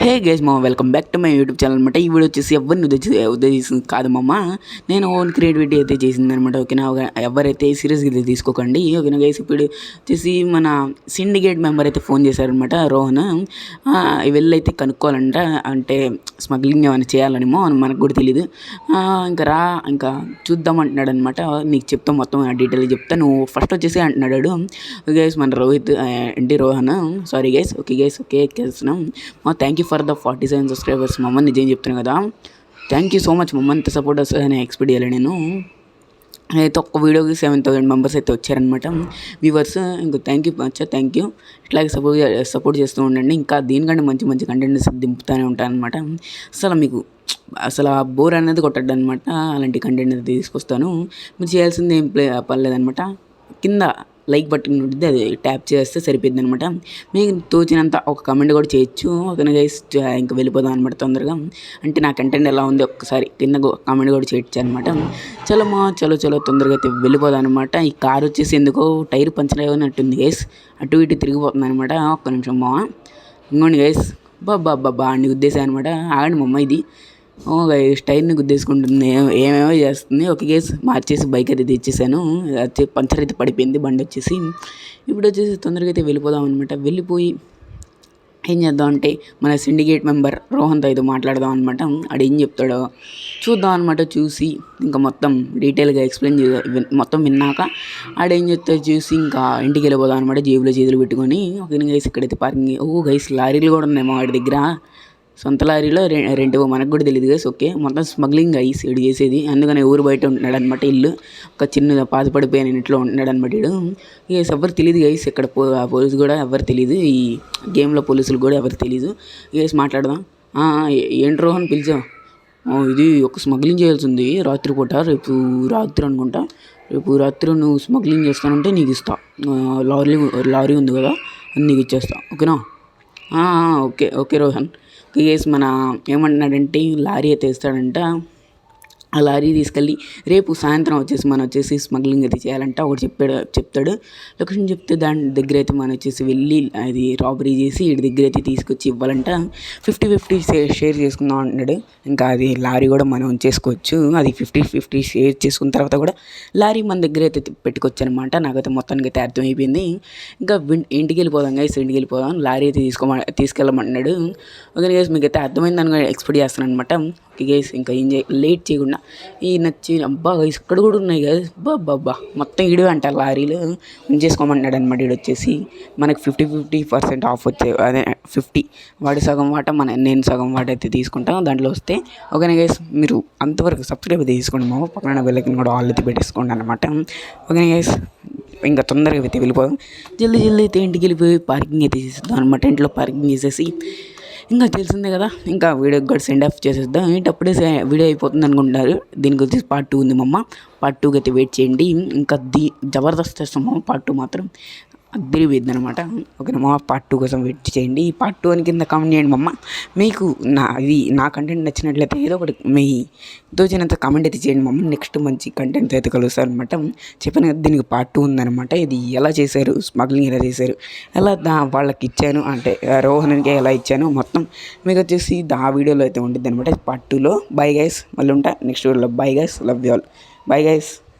Hey guys మా welcome back to my YouTube channel అనమాట. ఈ వీడియో వచ్చేసి ఎవరిని ఉద్దేశించింది కాదు మమ్మ, నేను ఓన్ క్రియేటివిటీ అయితే చేసింది అనమాట. ఓకేనా, ఎవరైతే సీరియస్గా అయితే తీసుకోకండి. ఓకేనా గైస్, ఇప్పుడు వచ్చేసి మన సిండికేట్ మెంబర్ అయితే ఫోన్ చేశారనమాట, రోహన్. వెళ్ళైతే కనుక్కోవాలంట, అంటే స్మగ్లింగ్ ఏమైనా చేయాలనేమో మనకు కూడా తెలియదు. ఇంకా చూద్దాం అంటున్నాడు అనమాట. నీకు చెప్తా మొత్తం డీటెయిల్గా చెప్తా, నువ్వు ఫస్ట్ వచ్చేసి అంటున్నాడు గైస్ మన Rohit Rohan. Sorry guys. Okay guys, okay ఎక్కేస్తున్నాం. Thank you for the 47 subscribers మమ్మ. నిజం చెప్తున్నాను కదా, థ్యాంక్ యూ సో మచ్ మమ్మ. ఇంత సపోర్ట్ వస్తుందని ఎక్స్పెక్ట్ చేయాలి నేను. అయితే ఒక్క వీడియోకి 7000 మెంబర్స్ అయితే వచ్చారనమాట వ్యూవర్స్. ఇంకా thank you Maccha, thank you. ఇట్లాగే సపోర్ట్ చేస్తూ ఉండండి. ఇంకా దీనికంటే మంచి మంచి కంటెంట్స్ దింపుతూనే ఉంటాను అనమాట. మీకు అసలు ఆ బోర్ అనేది కొట్టద్దు అనమాట. అలాంటి కంటెంట్ అయితే తీసుకొస్తాను. మీరు చేయాల్సింది ఏం పర్లేదనమాట. కింద లైక్ బటన్ ఉంటుంది, అది ట్యాప్ చేస్తే సరిపోద్ది అనమాట. మీకు తోచినంత ఒక కమెంట్ కూడా చేయొచ్చు. ఓకేనా గైస్, ఇంకా వెళ్ళిపోదాం అనమాట తొందరగా. అంటే నా కంటెంట్ ఎలా ఉంది ఒక్కసారి కింద కామెంట్ కూడా చేయొచ్చు అనమాట. చలో తొందరగా అయితే వెళ్ళిపోదాం అనమాట. ఈ కార్ వచ్చేసి ఎందుకో టైర్ పంచర్ అయినట్టుంది గైస్, అటు ఇటు తిరిగిపోతుంది అనమాట. ఒక్క నిమిషం మా ఇంకోండి గైస్, బాబా అన్ని ఉద్దేశం అనమాట. ఆగండి మమ్మ, ఇది గైస్ టైర్ని గుద్దేసుకుంటుంది, ఏమేమో చేస్తుంది. ఒక కేసు మార్చేసి బైక్ అయితే తెచ్చేసాను. పంచర్ అయితే పడిపోయింది బండి వచ్చేసి. ఇప్పుడు వచ్చేసి తొందరగా అయితే వెళ్ళిపోదాం అనమాట. వెళ్ళిపోయి ఏం చేద్దాం అంటే మన సిండికేట్ మెంబర్ రోహన్తో అయితే మాట్లాడదాం అనమాట. ఆడు ఏం చెప్తాడో చూద్దాం అనమాట. చూసి ఇంకా మొత్తం డీటెయిల్గా ఎక్స్ప్లెయిన్ మొత్తం విన్నాక ఆడేం చెప్తాడు చూసి ఇంకా ఇంటికి వెళ్ళిపోదాం అనమాట, జేబులో చేతులు పెట్టుకొని. ఓకే గైస్, ఇక్కడైతే పార్కింగ్ గైస్ లారీలు కూడా ఉన్నాయేమో వాడి దగ్గర. సొంత లారీలో రెంట్ మనకు కూడా తెలియదు గైస్. ఓకే, మొత్తం స్మగ్లింగ్ ఐస్ ఇడు చేసేది. అందుకని ఊరు బయట ఉంటున్నాడు అనమాట. ఇల్లు ఒక చిన్న పాతపడిపోయిన ఇంట్లో ఉంటున్నాడు అనమాట. ఇడు గైస్ ఎవరు తెలియదు గైస్, ఇక్కడ పోలీసు కూడా ఎవరు తెలియదు, ఈ గేమ్లో పోలీసులు కూడా ఎవరు తెలియదు. గైస్ మాట్లాడదాం. ఏంటి రోహన్ పిలిచావు? ఇది ఒక స్మగ్లింగ్ చేయాల్సింది రాత్రిపూట, రేపు రాత్రి అనుకుంటా. రేపు రాత్రి నువ్వు స్మగ్లింగ్ చేస్తానంటే నీకు ఇస్తా. లారీ ఉంది కదా, అది నీకు ఇచ్చేస్తా. ఓకేనా? ఓకే రోహన్. కేస్ మన ఏమంటున్నాడంటే లారీ అయితే ఇస్తాడంట. ఆ లారీ తీసుకెళ్ళి రేపు సాయంత్రం వచ్చేసి మనం వచ్చేసి స్మగ్లింగ్ అయితే చేయాలంట. ఒకటి చెప్తాడు లొకేషన్ చెప్తే దాని దగ్గర అయితే మనం వచ్చేసి వెళ్ళి అది రాబరీ చేసి వీడి దగ్గర అయితే తీసుకొచ్చి ఇవ్వాలంట. 50-50 షేర్ చేసుకుందాం అంటున్నాడు. ఇంకా అది లారీ కూడా మనం చేసుకోవచ్చు. అది 50-50 షేర్ చేసుకున్న తర్వాత కూడా లారీ మన దగ్గర అయితే పెట్టుకోవచ్చు అనమాట. నాకైతే మొత్తానికి అయితే అర్థమైపోయింది. ఇంకా ఇంటికి వెళ్ళిపోదాం గైస్, ఇంటికి వెళ్ళిపోదాం. లారీ అయితే తీసుకెళ్ళమన్నాడు. ఓకే గైస్, మీకు అయితే అర్థమైందని ఎక్స్పెక్ట్ చేస్తాను అనమాట. గైస్ ఇంకా ఏం లేట్ చేయకుండా ఈ నచ్చి అబ్బా గైస్ ఇక్కడ కూడా ఉన్నాయి గైస్. బాబా మొత్తం ఇడు అంట లారీలు ఉంచేసుకోమన్నాడు అనమాట. ఇడు వచ్చేసి మనకి 50-50% ఆఫ్ వచ్చే, అదే 50 వాడి సగం వాట నేను సగం వాట అయితే తీసుకుంటాం దాంట్లో వస్తే. ఓకేనా గైస్, మీరు అంతవరకు సబ్స్క్రైబ్ అయితే తీసుకోండి మా పక్కన బెల్లైకన్ కూడా ఆల్ అయితే పెట్టేసుకోండి అనమాట. ఓకేనా గైస్, ఇంకా తొందరగా అయితే వెళ్ళిపోదాం. జల్దీ అయితే ఇంటికి వెళ్ళిపోయి పార్కింగ్ అయితే చేసేద్దాం అనమాట. ఇంట్లో పార్కింగ్ చేసేసి ఇంకా తెలిసిందే కదా, ఇంకా వీడియోకి కూడా సెండ్ ఆఫ్ చేసేద్దాం. ఏంటి అప్పుడే వీడియో అయిపోతుంది అనుకుంటున్నారు. దీనికి వచ్చేసి పార్ట్ 2 ఉంది మమ్మ. పార్ట్ 2కి అయితే వెయిట్ చేయండి. ఇంకా జబర్దస్త్ చేస్తాం మమ్మ. పార్ట్ 2 మాత్రం అద్దరిపోయింది అనమాట. ఓకేనా మమ్మ, పార్ట్ 2 కోసం వెయిట్ చేయండి. ఈ పార్ట్ 2 అని కింద కామెంట్ చేయండి మమ్మ. మీకు నా కంటెంట్ నచ్చినట్లయితే ఏదో ఒకటి మీ తోచినంత కామెంట్ అయితే చేయండి మమ్మ. నెక్స్ట్ మంచి కంటెంట్ అయితే కలుస్తారు అనమాట. చెప్పాను కదా, దీనికి పార్ట్ 2 ఉందనమాట. ఇది ఎలా చేశారు, స్మగ్లింగ్ ఎలా చేశారు, ఎలా వాళ్ళకి ఇచ్చాను అంటే రోహన్కి ఎలా ఇచ్చాను మొత్తం మీకు వచ్చేసి ఆ వీడియోలో అయితే ఉంటుంది అనమాట. పార్ట్ 2లో. బై గైస్, మళ్ళీ ఉంటా నెక్స్ట్ వీడియోలో. Bye guys, love you all. Bye guys.